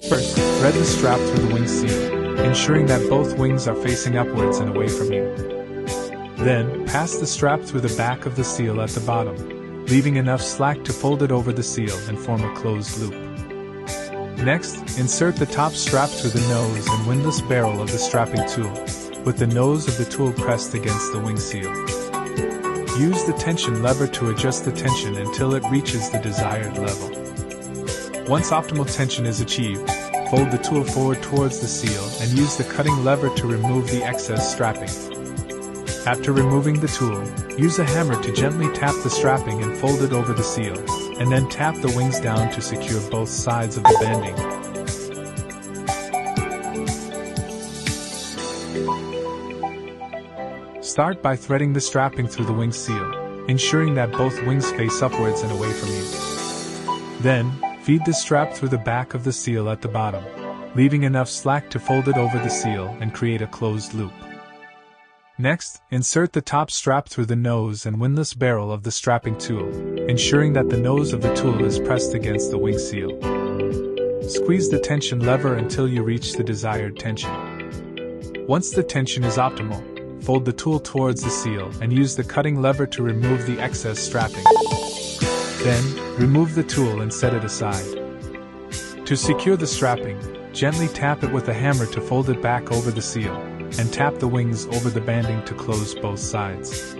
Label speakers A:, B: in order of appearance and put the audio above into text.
A: First, thread the strap through the wing seal, ensuring that both wings are facing upwards and away from you. Then, pass the strap through the back of the seal at the bottom, leaving enough slack to fold it over the seal and form a closed loop. Next, insert the top strap through the nose and windlass barrel of the strapping tool, with the nose of the tool pressed against the wing seal. Use the tension lever to adjust the tension until it reaches the desired level. Once optimal tension is achieved, fold the tool forward towards the seal and use the cutting lever to remove the excess strapping. After removing the tool, use a hammer to gently tap the strapping and fold it over the seal, and then tap the wings down to secure both sides of the banding. Start by threading the strapping through the wing seal, ensuring that both wings face upwards and away from you. Then, feed the strap through the back of the seal at the bottom, leaving enough slack to fold it over the seal and create a closed loop. Next, insert the top strap through the nose and windlass barrel of the strapping tool, ensuring that the nose of the tool is pressed against the wing seal. Squeeze the tension lever until you reach the desired tension. Once the tension is optimal, fold the tool towards the seal and use the cutting lever to remove the excess strapping. Then, remove the tool and set it aside. To secure the strapping, gently tap it with a hammer to fold it back over the seal, and tap the wings over the banding to close both sides.